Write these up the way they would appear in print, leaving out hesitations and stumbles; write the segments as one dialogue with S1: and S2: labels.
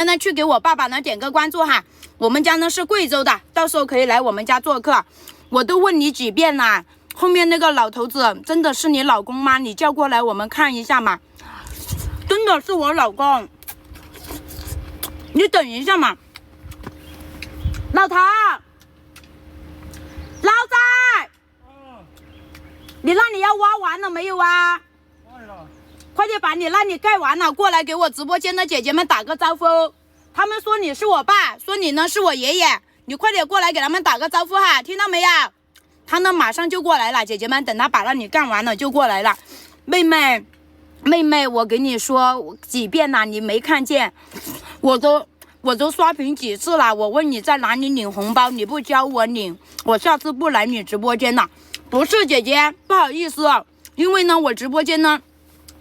S1: 呢去给我爸爸呢点个关注哈，我们家呢是贵州的，到时候可以来我们家做客。我都问你几遍了，后面那个老头子真的是你老公吗？你叫过来我们看一下嘛。真的是我老公，你等一下嘛。老头，老仔，你那里要挖完了没有啊？
S2: 挖了。
S1: 快点把你那里盖完了，过来给我直播间的姐姐们打个招呼。他们说你是我爸，说你呢是我爷爷，你快点过来给他们打个招呼哈，听到没有？他呢马上就过来了，姐姐们，等他把那里干完了就过来了。妹妹，我给你说几遍了，你没看见？我都刷屏几次了，我问你在哪里领红包，你不教我领，我下次不来你直播间了。不是姐姐，不好意思，因为呢我直播间呢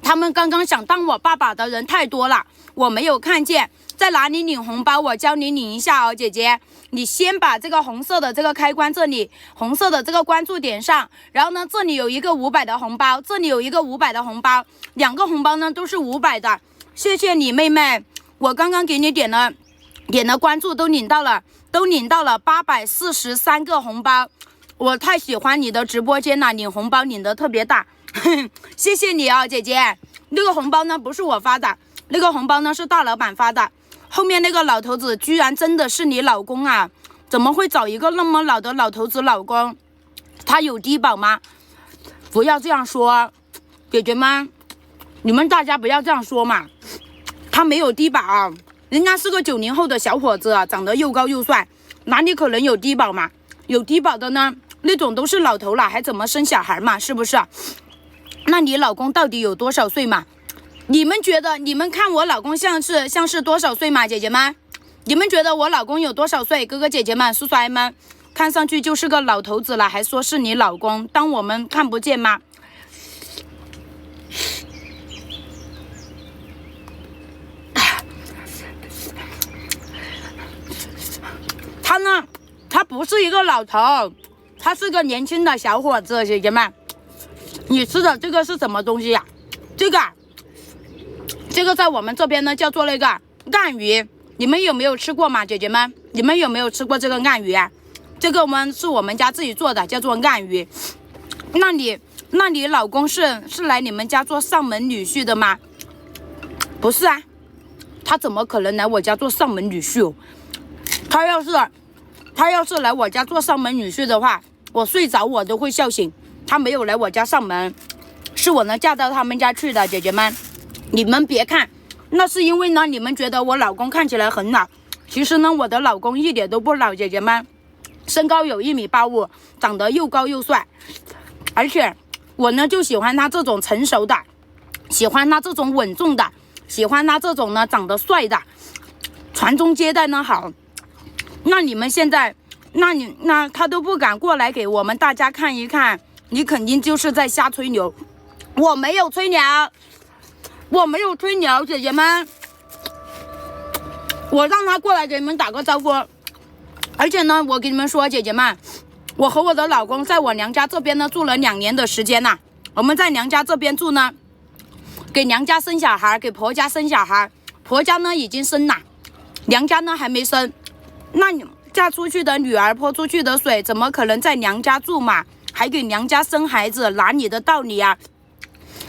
S1: 他们刚刚想当我爸爸的人太多了，我没有看见。在哪里领红包？我教你领一下哦，姐姐。你先把这个红色的这个开关这里，红色的这个关注点上，然后呢，这里有一个500的红包，这里有一个500的红包，两个红包呢都是500的。谢谢你，妹妹。我刚刚给你点了关注，都领到了843个红包。我太喜欢你的直播间了，领红包领得特别大。谢谢你啊，姐姐。那个红包呢不是我发的，那个红包呢是大老板发的。后面那个老头子居然真的是你老公啊？怎么会找一个那么老的老头子老公？他有低保吗？不要这样说，姐姐们，你们大家不要这样说嘛。他没有低保，人家是个90后的小伙子，长得又高又帅，哪里可能有低保嘛？有低保的呢，那种都是老头了，还怎么生小孩嘛？是不是？那你老公到底有多少岁嘛？你们觉得，你们看我老公像是多少岁嘛？姐姐们，你们觉得我老公有多少岁？哥哥姐姐们，叔叔阿姨们，看上去就是个老头子了，还说是你老公，当我们看不见吗？他呢，他不是一个老头，他是个年轻的小伙子。姐姐们，你吃的这个是什么东西呀？这个在我们这边呢叫做那个岸鱼，你们有没有吃过嘛？姐姐们，你们有没有吃过这个岸鱼啊？这个是我们家自己做的，叫做岸鱼。那你老公是来你们家做上门女婿的吗？不是啊，他怎么可能来我家做上门女婿哦？他要是来我家做上门女婿的话，我睡着我都会笑醒。他没有来我家上门，是我呢嫁到他们家去的。姐姐们，你们别看，那是因为呢你们觉得我老公看起来很老，其实呢我的老公一点都不老。姐姐们，身高有1.85米，长得又高又帅，而且我呢就喜欢他这种成熟的，喜欢他这种稳重的，喜欢他这种呢长得帅的，传宗接代呢好。那你们现在，那他都不敢过来给我们大家看一看，你肯定就是在瞎吹牛。我没有吹牛，姐姐们，我让他过来给你们打个招呼。而且呢，我跟你们说，姐姐们，我和我的老公在我娘家这边呢住了2年的时间了。我们在娘家这边住呢，给娘家生小孩，给婆家生小孩，婆家呢已经生了，娘家呢还没生。那你嫁出去的女儿泼出去的水，怎么可能在娘家住嘛？还给娘家生孩子，哪里的道理啊？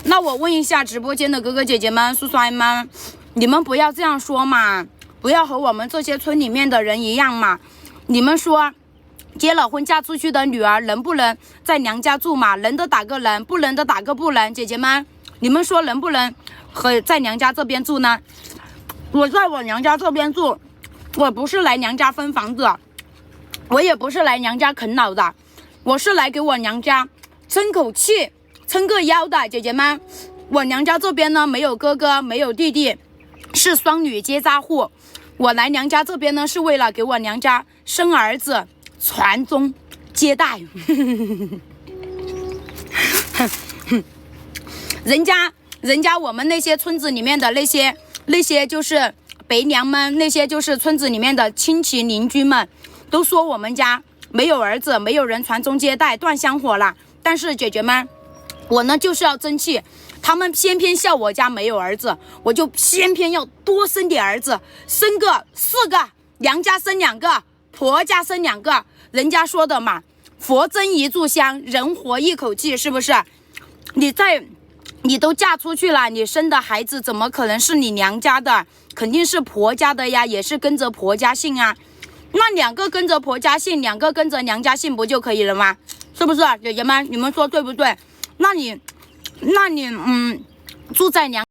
S1: 那我问一下直播间的哥哥姐姐们、叔叔阿姨们，你们不要这样说嘛，不要和我们这些村里面的人一样嘛。你们说，结了婚嫁出去的女儿能不能在娘家住嘛？能的打个能，不能的打个不能。姐姐们，你们说能不能和在娘家这边住呢？我在我娘家这边住，我不是来娘家分房子，我也不是来娘家啃老的，我是来给我娘家撑口气、撑个腰的。姐姐们，我娘家这边呢没有哥哥，没有弟弟，是双女结扎户。我来娘家这边呢是为了给我娘家生儿子，传宗接代。人家我们那些村子里面的那些就是北娘们，那些就是村子里面的亲戚邻居们，都说我们家没有儿子，没有人传宗接代，断香火了。但是姐姐们，我呢就是要争气，他们偏偏笑我家没有儿子，我就偏偏要多生点儿子，生个4个，娘家生2个，婆家生2个。人家说的嘛，佛增一炷香，人活一口气，是不是？你都嫁出去了，你生的孩子怎么可能是你娘家的？肯定是婆家的呀，也是跟着婆家姓啊。那2个跟着婆家姓，2个跟着娘家姓，不就可以了吗？是不是，姐姐们？你们说对不对？那你住在娘